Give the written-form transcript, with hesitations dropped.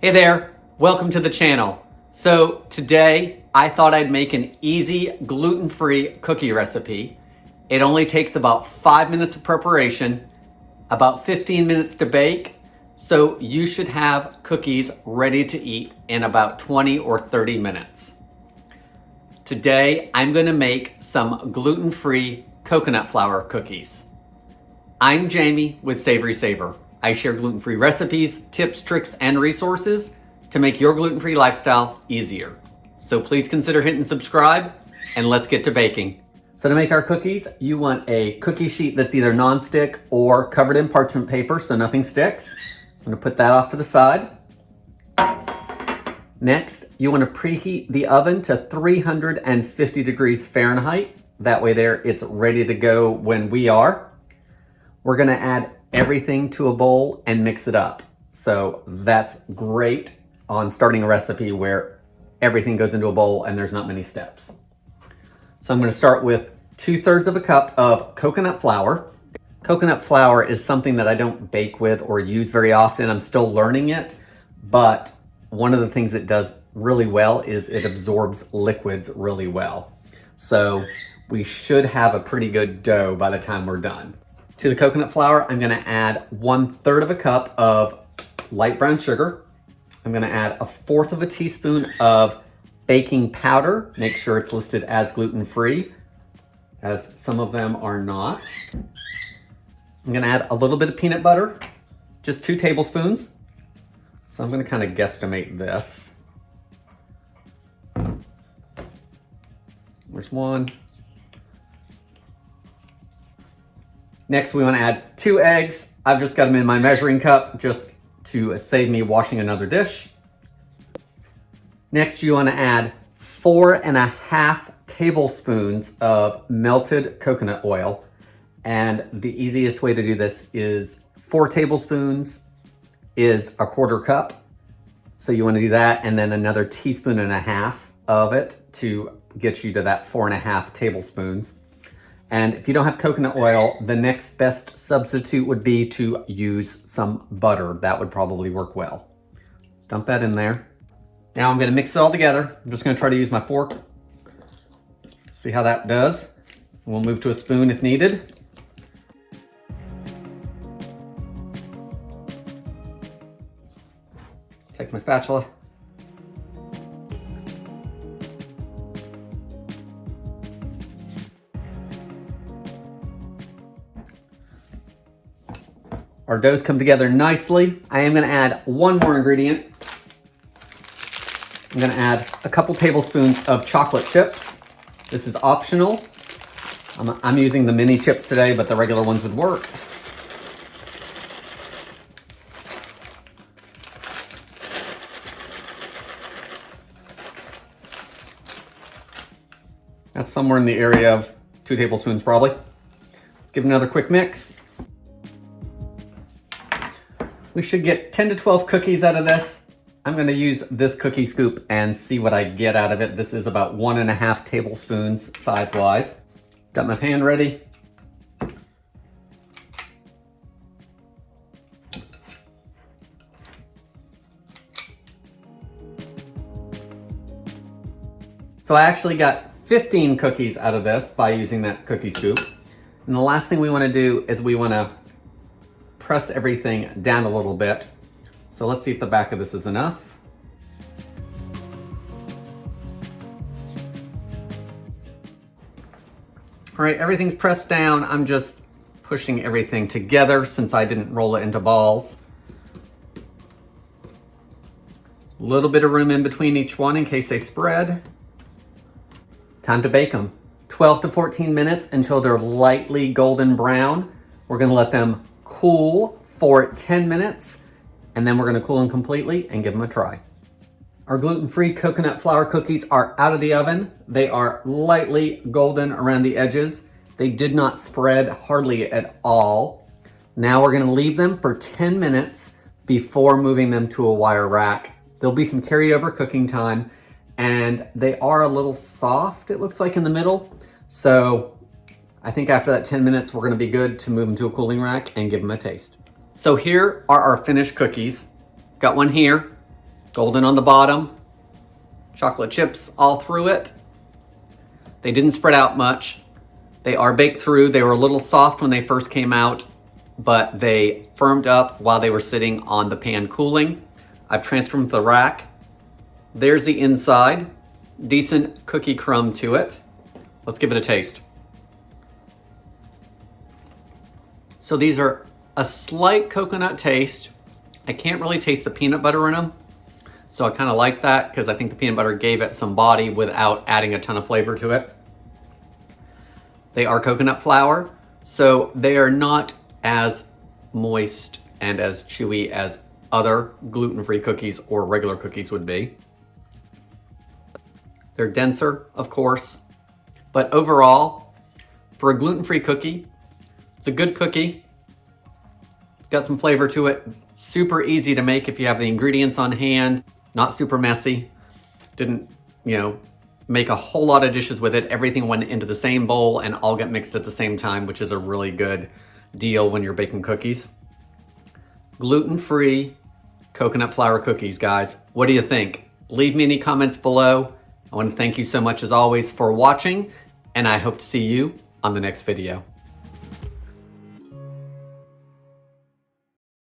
Hey there, welcome to the channel. So today I thought I'd make an easy gluten-free cookie recipe. It only takes about 5 minutes of preparation, about 15 minutes to bake, so you should have cookies ready to eat in about 20 or 30 minutes. Today I'm going to make some gluten-free coconut flour cookies. I'm Jamie with SavorySaver. I share gluten-free recipes, tips, tricks, and resources to make your gluten-free lifestyle easier. So please consider hitting subscribe and let's get to baking. So to make our cookies, you want a cookie sheet that's either non-stick or covered in parchment paper so nothing sticks. I'm gonna put that off to the side. Next, you wanna preheat the oven to 350 degrees Fahrenheit. That way there, it's ready to go when we are. We're gonna add everything to a bowl and mix it up. So that's great on starting a recipe where everything goes into a bowl and there's not many steps. So I'm gonna start with 2/3 of a cup of coconut flour. Coconut flour is something that I don't bake with or use very often. I'm still learning it, but one of the things it does really well is it absorbs liquids really well. So we should have a pretty good dough by the time we're done. To the coconut flour, I'm gonna add 1/3 of a cup of light brown sugar. I'm gonna add 1/4 of a teaspoon of baking powder. Make sure it's listed as gluten-free, as some of them are not. I'm gonna add a little bit of peanut butter, just 2 tablespoons. So I'm gonna kind of guesstimate this. There's 1. Next, we want to add 2 eggs. I've just got them in my measuring cup just to save me washing another dish. Next, you want to add 4.5 tablespoons of melted coconut oil. And the easiest way to do this is 4 tablespoons is 1/4 cup. So you want to do that and then another 1.5 teaspoons of it to get you to that 4.5 tablespoons. And if you don't have coconut oil, the next best substitute would be to use some butter. That would probably work well. Let's dump that in there. Now I'm gonna mix it all together. I'm just gonna try to use my fork. See how that does. We'll move to a spoon if needed. Take my spatula. Our dough's come together nicely. I am gonna add one more ingredient. I'm gonna add a couple tablespoons of chocolate chips. This is optional. I'm using the mini chips today, but the regular ones would work. That's somewhere in the area of 2 tablespoons probably. Let's give it another quick mix. We should get 10 to 12 cookies out of this. I'm gonna use this cookie scoop and see what I get out of it. This is about 1.5 tablespoons size-wise. Got my pan ready. So I actually got 15 cookies out of this by using that cookie scoop. And the last thing we wanna do is we wanna press everything down a little bit. So let's see if the back of this is enough. All right, everything's pressed down. I'm just pushing everything together since I didn't roll it into balls. A little bit of room in between each one in case they spread. Time to bake them. 12 to 14 minutes until they're lightly golden brown. We're gonna let them cool for 10 minutes, and then we're gonna cool them completely and give them a try. Our gluten-free coconut flour cookies are out of the oven. They are lightly golden around the edges. They did not spread hardly at all. Now we're gonna leave them for 10 minutes before moving them to a wire rack. There'll be some carryover cooking time, and they are a little soft, it looks like in the middle. So I think after that 10 minutes, we're gonna be good to move them to a cooling rack and give them a taste. So here are our finished cookies. Got one here. Golden on the bottom, chocolate chips all through it. They didn't spread out much. They are baked through. They were a little soft when they first came out, but they firmed up while they were sitting on the pan cooling. I've transferred them to the rack. There's the inside. Decent cookie crumb to it. Let's give it a taste. So these are a slight coconut taste. I can't really taste the peanut butter in them. So I kind of like that because I think the peanut butter gave it some body without adding a ton of flavor to it. They are coconut flour, so they are not as moist and as chewy as other gluten-free cookies or regular cookies would be. They're denser, of course, but overall, for a gluten-free cookie, it's a good cookie. It's got some flavor to it. Super easy to make if you have the ingredients on hand. Not super messy. Didn't, make a whole lot of dishes with it. Everything went into the same bowl and all got mixed at the same time, which is a really good deal when you're baking cookies. Gluten-free coconut flour cookies, guys. What do you think? Leave me any comments below. I want to thank you so much as always for watching, and I hope to see you on the next video.